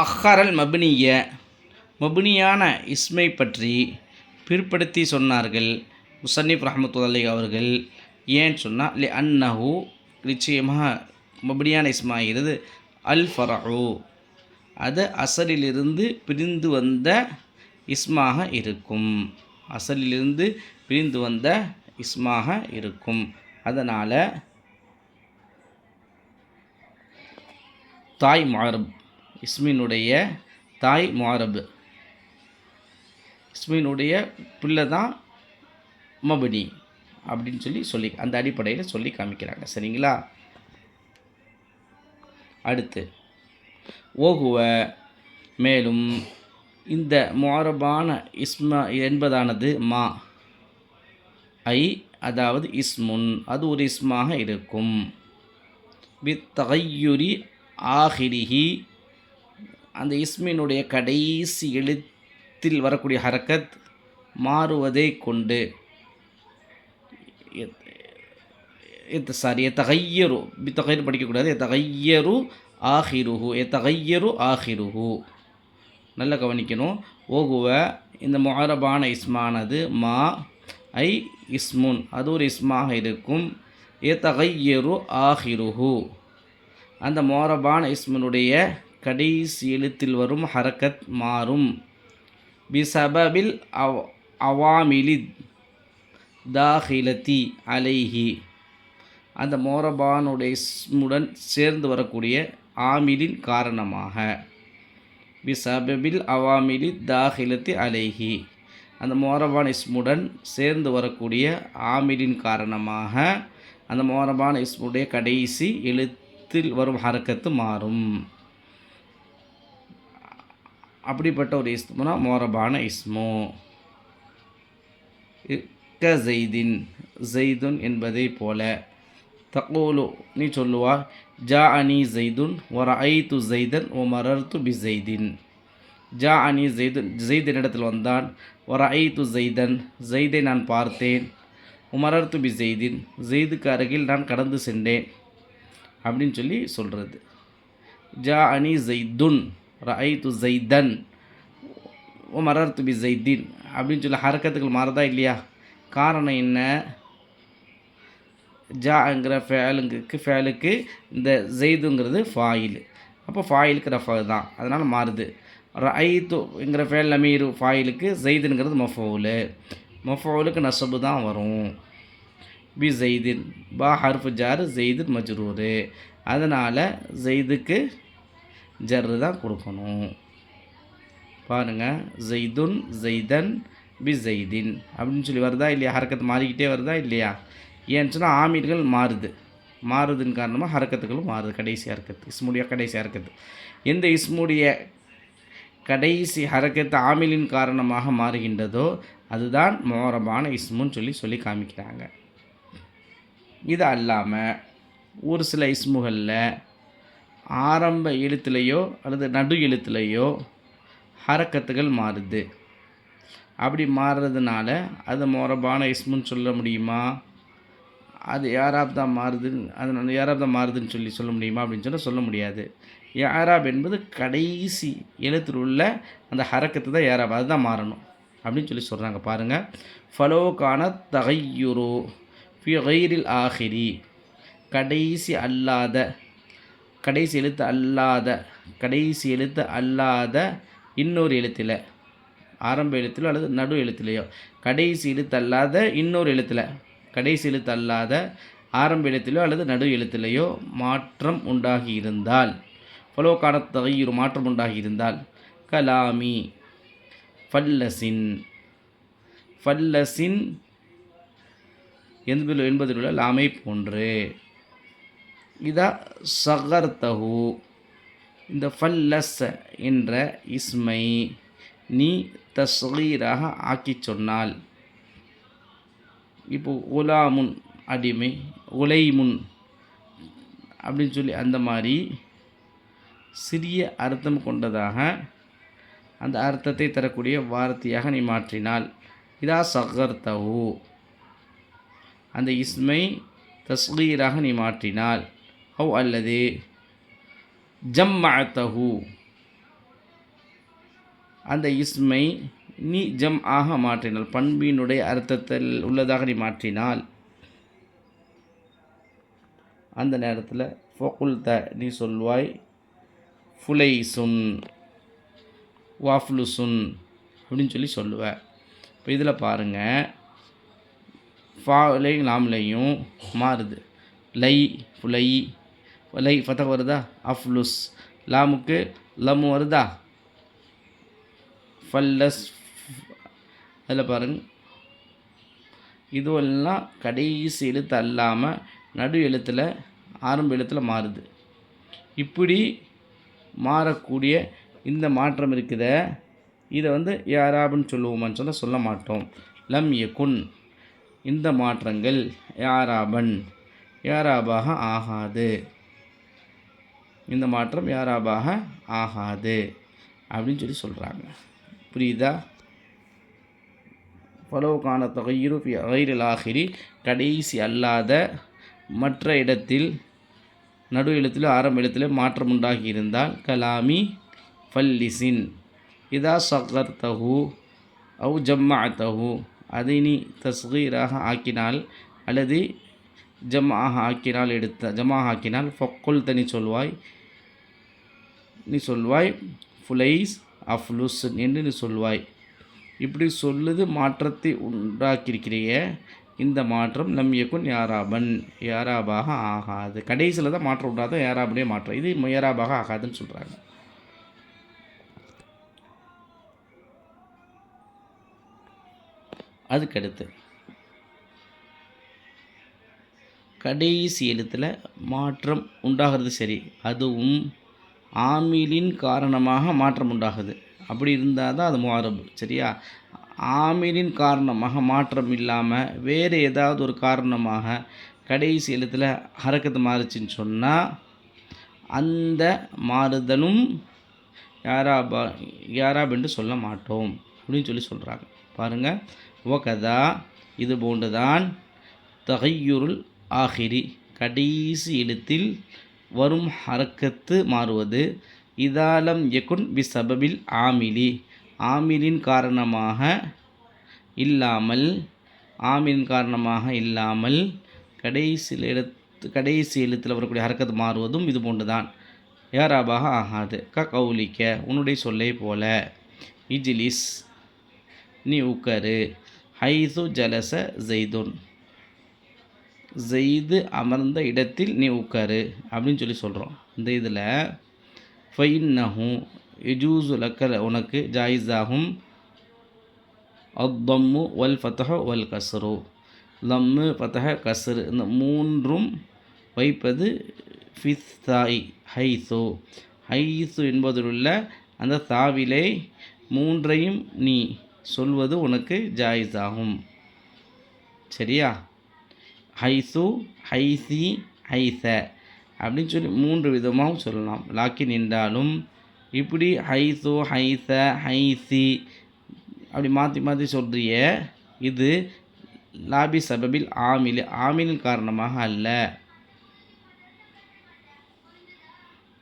அஹ்ஹரல் மப்னிய மப்னியான இஸ்மை பற்றி பிற்படுத்தி சொன்னார்கள் முசன்னிப் ரஹ்மத்துல்லாஹி அவர்கள். ஏன்னு சொன்னால் லி அன்னஹு நிச்சயமாக மப்னியான இஸ்மாகிறது அல் ஃபரஉ அது அசலிலிருந்து பிரிந்து வந்த இஸ்மாக இருக்கும். அசலிலிருந்து பிரிந்து வந்த இஸ்மாக இருக்கும். அதனால் தாய் முஅரப் இஸ்மினுடைய தாய் முஅரப் இஸ்மினுடைய பிள்ளை தான் மப்னி அப்படின்னு சொல்லி அந்த அடிப்படையில் சொல்லி காமிக்கிறாங்க. சரிங்களா? அடுத்து ஓகுவ மேலும் இந்த முஅரபான இஸ்மா என்பதானது மா ஐ அதாவது இஸ்முன் அது ஒரு இஸ்மாக இருக்கும். பித்தகையுரி ஆஹிரிஹி அந்த இஸ்மினுடைய கடைசி எழுத்தில் வரக்கூடிய ஹரக்கத் மாறுவதை கொண்டு எத்தகையரு பித்தகையரு படிக்கக்கூடாது. எத்தகையரு ஆஹிருஹு நல்லா கவனிக்கணும். ஓகுவ இந்த முஅரபான இஸ்மானது மா ஐ இஸ்முன் அது ஒரு இஸ்மாக இருக்கும். எத்தகையரு ஆஹிருஹு அந்த முஅரபான இஸ்மினுடைய கடைசி எழுத்தில் வரும் ஹரக்கத் மாறும். பிசபபில் அவாமிலி தாஹிலத்தி அலைஹி அந்த முஅரபானுடைய இஸ்முடன் சேர்ந்து வரக்கூடிய ஆமிலின் காரணமாக. பிசபபில் அவாமிலி தாஹிலத்தி அலைஹி அந்த முஅரபான இஸ்முடன் சேர்ந்து வரக்கூடிய ஆமிலின் காரணமாக அந்த முஅரபான இஸ்முடைய கடைசி எழுத்தில் வரும் ஹரக்கத்து மாறும். அப்படிப்பட்ட ஒரு இஸ்முனா முஅரபான இஸ்மு. க ஜெய்தின் ஜெய்துன் என்பதை போல. தகூலு நீ சொல்லுவா ஜா அனி ஜெய்துன் வரஐத்து ஜெய்தன் ஓ மரர்த்து பி ஜெய்தின். ஜா அனி ஜெய்துன் ஜெய்தின் இடத்தில் வந்தான். வரஐத்து ஜெய்தன் ஜெய்தை நான் பார்த்தேன். உமரர்த்து பி ஜெய்தின் ஜெய்துக்கு அருகில் நான் கடந்து சென்றேன் அப்படின்னு சொல்கிறது. ஜா அனி ஜெய்துன் ரஐத்து ஜெய்தன் உமரர்த்து பி ஜெய்தின் அப்படின்னு ஹரக்கத்துக்கள் மாறுதா இல்லையா? காரணம் என்ன? ஜாங்கிற ஃபேலுக்கு இந்த ஜெய்துங்கிறது ஃபாயில். அப்போ ஃபாயிலுக்கு ரஃபா தான், அதனால் மாறுது. ரஐத்துங்கிற ஃபேல் அமீரு ஃபாயிலுக்கு ஜெய்துங்கிறது மஃபூலுக்கு நசபு தான் வரும். பி ஜெய்தின் பா ஹர்ஃபு ஜார் ஜெய்துன் மஜ்ரூரு அதனால் ஜெய்துக்கு ஜர்ரு தான் கொடுக்கணும். பாருங்கள் ஜெய்துன் ஜெய்தன் பி ஜெய்தின் அப்படின்னு வருதா இல்லையா? ஹரக்கத்து மாறிக்கிட்டே வருதா இல்லையா? ஏன்னு சொன்னால் ஆமீர்கள் மாறுதுன்னு காரணமாக ஹரக்கத்துகளும் மாறுது. கடைசி ஹரக்கத்து இஸ்முடைய கடைசி ஹரக்கத்து எந்த இஸ்முடைய கடைசி ஹரக்கத்து ஆமிலின் காரணமாக மாறுகின்றதோ அதுதான் முஅரபான இஸ்முன்னு சொல்லி காமிக்கிறாங்க. இது அல்லாமல் ஒரு சில இஸ்முகளில் ஆரம்ப எழுத்துலையோ அல்லது நடு எழுத்துலையோ ஹரக்கத்துகள் மாறுது. அப்படி மாறுறதுனால அது முஅரபான இஸ்முன்னு சொல்ல முடியுமா? அது யாராப் தான் மாறுதுன்னு சொல்ல முடியுமா அப்படின்னு சொல்ல முடியாது. யாராப் என்பது கடைசி எழுத்தில் உள்ள அந்த ஹரக்கத்து தான் யாராப், அதுதான் மாறணும் அப்படின்னு சொல்கிறாங்க. பாருங்கள் ஃபலோகான தகையுரு ஃபி கைரில் ஆஹிரி கடைசி எழுத்து அல்லாத இன்னொரு எழுத்தில் ஆரம்ப எழுத்திலோ அல்லது நடு எழுத்துலையோ கடைசி எழுத்து அல்லாத இன்னொரு எழுத்தில் கடைசி எழுத்து அல்லாத ஆரம்ப எழுத்திலோ அல்லது நடு எழுத்திலேயோ மாற்றம் உண்டாகி இருந்தால் ஃபலோகான தகையுரு மாற்றம் உண்டாகி இருந்தால் கலாமி ஃபல்லசின் என்பதில் உள்ள லாமை போன்று. இதா சகர்தஹு இந்த ஃபல்லஸ் என்ற இஸ்மை நீ தஸ்கீராக ஆக்கி சொன்னால். இப்போ உலாமுன் அடிமை உலைமுன் அப்படின்னு அந்த மாதிரி சிறிய அர்த்தம் கொண்டதாக அந்த அர்த்தத்தை தரக்கூடிய வார்த்தையாக நீ மாற்றினால் இதா சகர்தஹு அந்த இஸ்மை தஸ்கீராக நீ மாற்றினால் அல்லது ஜம்மஅத்தஹு அந்த இஸ்மை நீ ஜம் ஆக மாற்றினால், பண்பினுடைய அர்த்தத்தில் உள்ளதாக நீ மாற்றினால், அந்த நேரத்தில் ஃபகுல்த நீ சொல்வாய் ஃபுலைசுன் வாஃப்லுசுன் அப்படின்னு சொல்லி சொல்லுவேன். இப்போ இதில் பாருங்கள், ஃபாலையும் லாம்லையும் மாறுது. லை ஃபுலை, லை ஃபத்தா வருதா, அஃப்லுஸ், லாமுக்கு லம் வருதா, ஃபல்லஸ். அதில் பாருங்கள், இதுவெல்லாம் கடைசி எழுத்து அல்லாமல் நடு எழுத்தில் ஆரம்ப எழுத்தில் மாறுது. இப்படி மாறக்கூடிய இந்த மாற்றம் இருக்குத, இதை யாராபுன்னு சொல்லுவோமான்னு சொன்னால் சொல்ல மாட்டோம். லம் யகுன், இந்த மாற்றங்கள் யாராபன் யாராபாக ஆகாது, இந்த மாற்றம் யாராபாக ஆகாது அப்படின்னு சொல்லி சொல்கிறாங்க. புரியுதா? ஃபலோகான தகையிரு கைரில் ஆகிரி, கடைசி அல்லாத மற்ற இடத்தில் நடு எழுத்தில் ஆரம்ப எழுத்தில் மாற்றம் உண்டாகி இருந்தால், கலாமி ஃபல்லிசின் இதா சகர்தஹு அவு ஜம்மாத்தஹு, அதை நீ தஸ்கீராக ஆக்கினால் அல்லது ஜம்மாக ஆக்கினால், ஜமாக ஆக்கினால், ஃபக்குல் தனி சொல்வாய், நீ சொல்வாய் ஃபுலைஸ் அஃப்லுஸ் என்று நீ சொல்வாய். இப்படி சொல்லுது மாற்றத்தை உண்டாக்கியிருக்கிறிய இந்த மாற்றம் லம் யகுன் யாராபன் யாராபாக ஆகாது. கடைசியில் தான் மாற்றம் உண்டாத யாராபனே மாற்றம், இது யாராபாக ஆகாதுன்னு சொல்கிறாங்க. அதுக்கடுத்து கடைசி எழுத்தில் மாற்றம் உண்டாகிறது சரி, அதுவும் ஆமிலின் காரணமாக மாற்றம் உண்டாகுது. அப்படி இருந்தால் தான் அது முஆரபு. சரியா? ஆமிலின் காரணமாக மாற்றம் இல்லாமல் வேறு ஏதாவது ஒரு காரணமாக கடைசி எழுத்தில் ஹரக்கத்து மாறுச்சுன்னு சொன்னால், அந்த மாறுதலும் யாராப் என்று சொல்ல மாட்டோம் அப்படின்னு சொல்லி சொல்கிறாங்க. பாருங்கள், வகதா இது போன்றுதான் தகையுருள் ஆஹிரி, கடைசி எழுத்தில் வரும் ஹரக்கத்து மாறுவது, இதாலம் யகுன் பி சபபில் ஆமிலி, ஆமிலின் காரணமாக இல்லாமல், ஆமிலின் காரணமாக இல்லாமல் கடைசி எழுத்தில் வரக்கூடிய ஹரக்கத்து மாறுவதும் இது போன்றுதான் யாராபாக ஆகாது. கவுலிக்க உன்னுடைய சொல்லை போல, இஜ்லிஸ் நீ உக்கரு, ஹைது ஜலச ஜெய்துன் ஜெய்து அமர்ந்த இடத்தில் நீ உட்காரு அப்படின்னு சொல்லி சொல்கிறோம். இந்த இதில் ஃபைன்னஹு யஜூசு லக்க உனக்கு ஜாயிஸாகும் அத்தம்மு வல் ஃபத்தஹு வல் கஸ்ரு, லம்மு ஃபத்தஹ கஸ்ரு இந்த மூன்றும் வைப்பது ஃபிஸ் தாய் ஹைசு, ஹைசு என்பதிலுள்ள அந்த தாவிலே மூன்றையும் நீ சொல்வது உனக்கு ஜாயிஸாகும். சரியா? ஹைசு, ஹைசி, ஹைச அப்படின்னு சொல்லி மூன்று விதமாகவும் சொல்லலாம். லாக்கின் என்றாலும் இப்படி ஹைசு, ஹைச, ஹைசி அப்படி மாற்றி மாற்றி சொல்கிறிய, இது லாபி சபபில் ஆமில், ஆமிலின் காரணமாக அல்ல.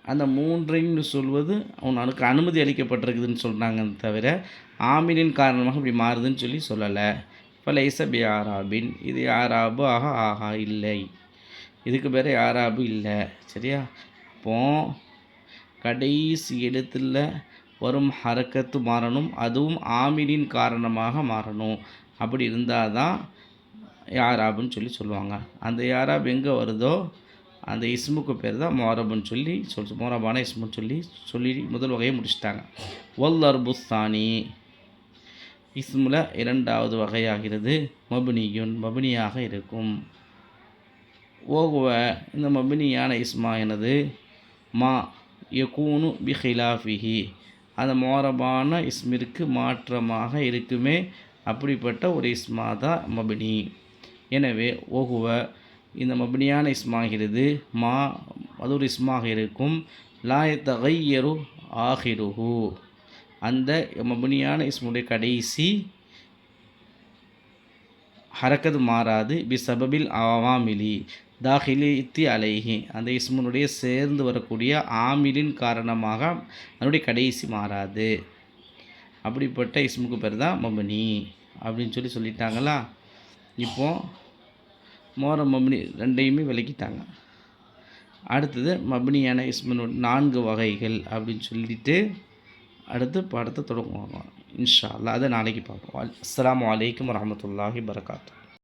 அந்த மூன்றையும் சொல்வது அவனுக்கு அனுமதி அளிக்கப்பட்டிருக்குதுன்னு சொல்கிறாங்க, தவிர ஆமிலின் காரணமாக இப்படி மாறுதுன்னு சொல்லி சொல்லலை. ஃபலைஸ பி ஆராபின், இது ஆராபு ஆகா இல்லை, இதுக்கு பேர் ஆராபு இல்லை. சரியா? அப்போ கடைசி இடத்துல வரும் ஹரக்கத்து மாறணும், அதுவும் ஆமிலின் காரணமாக மாறணும். அப்படி இருந்தால் தான் யாராபுன்னு சொல்லி சொல்லுவாங்க. அந்த யாராப் எங்கே வருதோ அந்த இஸ்முக்கு பேர் தான் மொரபுன்னு சொல்லி மொரபான இஸ்முன்னு சொல்லி முதல் வகையை முடிச்சிட்டாங்க. வல் அர்புஸ்தானி இஸ்முல இரண்டாவது வகையாகிறது மபுனியுன், மபுனியாக இருக்கும். ஓகுவ இந்த மபுனியான இஸ்மா எனது மா யகூனு பி ஹிலாஃபிஹி, அந்த மோரபான இஸ்மிற்கு மாற்றமாக இருக்குமே, அப்படிப்பட்ட ஒரு இஸ்மா தான் மபுனி. எனவே ஓகுவ இந்த மபுனியான இஸ்மாகிறது மா அது ஒரு இஸ்மாக இருக்கும். லாய தகையரு ஆஹிருஹு, அந்த மபுனியான இஸ்முடைய கடைசி ஹரக்கத்து மாறாது. பி சபபில் ஆவாமிலி தாஹிலித்தி அலைஹி, அந்த இஸ்முனுடைய சேர்ந்து வரக்கூடிய ஆமிலின் காரணமாக அதனுடைய கடைசி மாறாது. அப்படிப்பட்ட இஸ்முக்கு பேர் தான் மப்னி அப்படின்னு சொல்லிட்டாங்களா. இப்போது மோரம் மப்னி ரெண்டையுமே விளக்கிட்டாங்க. அடுத்தது மப்னியான இஸ்மின் 4 வகைகள் அப்படின்னு சொல்லிட்டு அடுத்து பாடத்தை தொடங்குவாங்க இன்ஷா அல்லாஹ். அதை நாளைக்கு பார்ப்போம். அஸ்ஸலாமு அலைக்கும் வரஹ்மத்துல்லாஹி வபரகாத்துஹு.